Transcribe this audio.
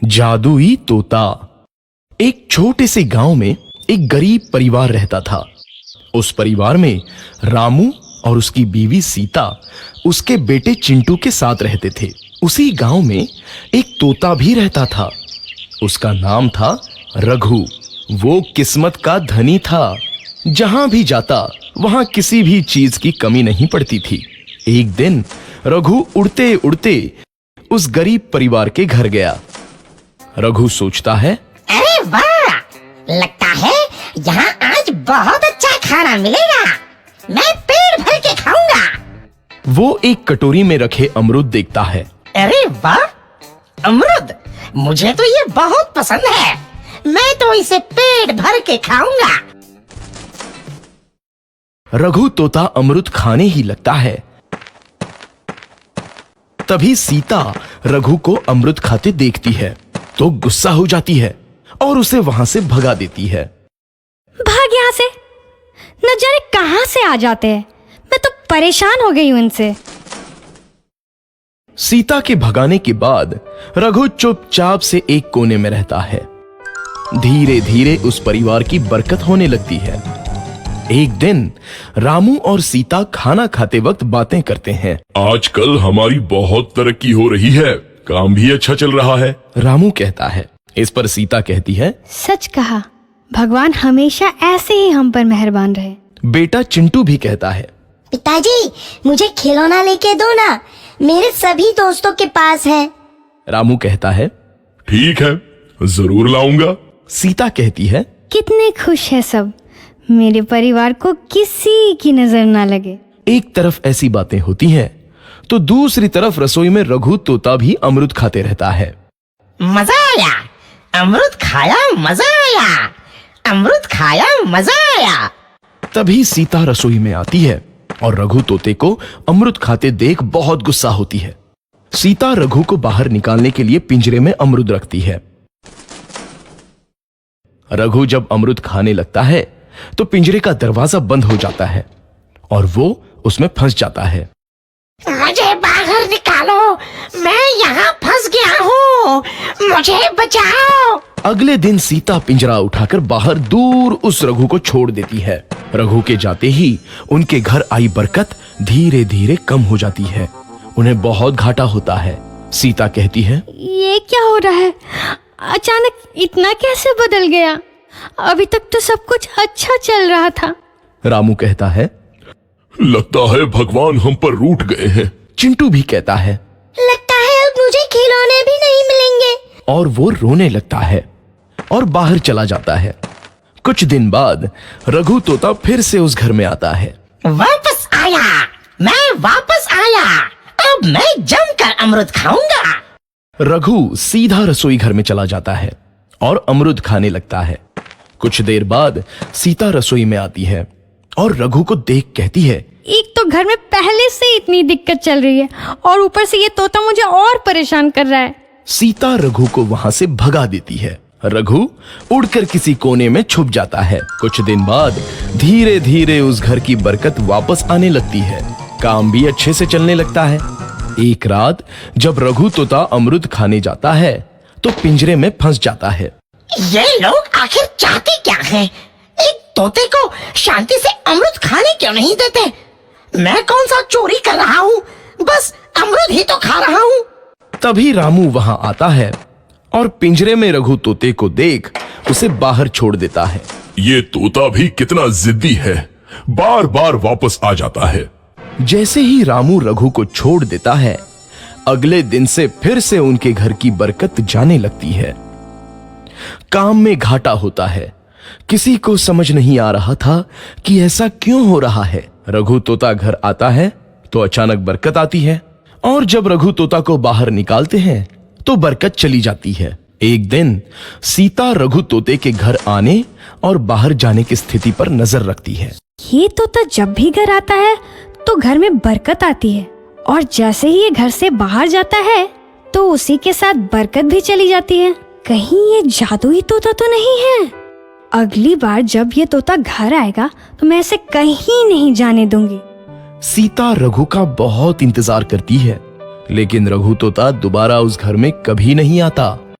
जादुई तोता। एक छोटे से गांव में एक गरीब परिवार रहता था। उस परिवार में रामू और उसकी बीवी सीता उसके बेटे चिंटू के साथ रहते थे। उसी गांव में एक तोता भी रहता था। उसका नाम था रघु। वो किस्मत का धनी था। जहां भी जाता वहां किसी भी चीज की कमी नहीं पड़ती थी। एक दिन रघु उड़ते उड़ते उस गरीब परिवार के घर गया। रघु सोचता है, अरे वाह, लगता है यहाँ आज बहुत अच्छा खाना मिलेगा। मैं पेट भर के खाऊंगा। वो एक कटोरी में रखे अमरूद देखता है। अरे वाह, अमरूद, मुझे तो ये बहुत पसंद है। मैं तो इसे पेट भर के खाऊंगा। रघु तोता अमरूद खाने ही लगता है। तभी सीता रघु को अमरूद खाते देखती है तो गुस्सा हो जाती है और उसे वहां से भगा देती है। भाग यहाँ से, न जाने कहां से आ जाते हैं। मैं तो परेशान हो गई हूं इनसे। सीता के भगाने के बाद रघु चुपचाप से एक कोने में रहता है। धीरे धीरे उस परिवार की बरकत होने लगती है। एक दिन रामू और सीता खाना खाते वक्त बातें करते हैं। आजकल हमारी बहुत तरक्की हो रही है, काम भी अच्छा चल रहा है। रामू कहता है। इस पर सीता कहती है, सच कहा, भगवान हमेशा ऐसे ही हम पर मेहरबान रहे। बेटा चिंटू भी कहता है, पिताजी, मुझे खिलौना लेके दो ना, मेरे सभी दोस्तों के पास है। रामू कहता है, ठीक है, जरूर लाऊंगा। सीता कहती है, कितने खुश है सब, मेरे परिवार को किसी की नजर ना लगे। एक तरफ ऐसी बातें होती हैं तो दूसरी तरफ रसोई में रघु तोता भी अमरूद खाते रहता है। मजा आया, अमरूद खाया, मजा आया, अमरूद खाया, मजा आया। तभी सीता रसोई में आती है और रघु तोते को अमरूद खाते देख बहुत गुस्सा होती है। सीता रघु को बाहर निकालने के लिए पिंजरे में अमरूद रखती है। रघु जब अमरूद खाने लगता है तो पिंजरे का दरवाजा बंद हो जाता है और वो उसमें फंस जाता है। मुझे बाहर निकालो, मैं यहाँ फंस गया हूँ, मुझे बचाओ। अगले दिन सीता पिंजरा उठाकर बाहर दूर उस रघु को छोड़ देती है। रघु के जाते ही उनके घर आई बरकत धीरे धीरे कम हो जाती है। उन्हें बहुत घाटा होता है। सीता कहती है, ये क्या हो रहा है, अचानक इतना कैसे बदल गया? अभी तक तो सब कुछ अच्छा चल रहा था। रामू कहता है, लगता है भगवान हम पर रूठ गए हैं। चिंटू भी कहता है, लगता है अब मुझे खिलौने भी नहीं मिलेंगे। और वो रोने लगता है और बाहर चला जाता है। कुछ दिन बाद रघु तोता फिर से उस घर में आता है। वापस आया, मैं वापस आया, अब मैं जमकर अमरूद खाऊंगा। रघु सीधा रसोई घर में चला जाता है और अमरूद खाने लगता है। कुछ देर बाद सीता रसोई में आती है और रघु को देख कहती है, एक तो घर में पहले से इतनी दिक्कत चल रही है और ऊपर से ये तोता मुझे और परेशान कर रहा है। सीता रघु को वहां से भगा देती है। रघु उड़कर किसी कोने में छुप जाता है। कुछ दिन बाद धीरे धीरे उस घर की बरकत वापस आने लगती है। काम भी अच्छे से चलने लगता है। एक रात जब रघु तोता अमरूद खाने जाता है तो पिंजरे में फंस जाता है। ये लोग आखिर चाहते क्या हैं? एक तोते को शांति से अमरूद खाने क्यों नहीं देते? मैं कौन सा चोरी कर रहा हूँ? बस अमरूद ही तो खा रहा हूँ। तभी रामू वहां आता है और पिंजरे में रघु तोते को देख उसे बाहर छोड़ देता है। ये तोता भी कितना जिद्दी है, बार बार वापस आ जाता है। जैसे ही रामू रघु को छोड़ देता है, अगले दिन से फिर से उनके घर की बरकत जाने लगती है। काम में घाटा होता है। किसी को समझ नहीं आ रहा था कि ऐसा क्यों हो रहा है। रघु तोता घर आता है तो अचानक बरकत आती है और जब रघु तोता को बाहर निकालते हैं तो बरकत चली जाती है। एक दिन सीता रघु तोते के घर आने और बाहर जाने की स्थिति पर नजर रखती है। ये तोता जब भी घर आता है तो घर में बरकत आती है और जैसे ही ये घर से बाहर जाता है तो उसी के साथ बरकत भी चली जाती है। कहीं ये जादुई तोता तो नहीं है? अगली बार जब ये तोता घर आएगा तो मैं इसे कहीं नहीं जाने दूंगी। सीता रघु का बहुत इंतजार करती है, लेकिन रघु तोता दोबारा उस घर में कभी नहीं आता।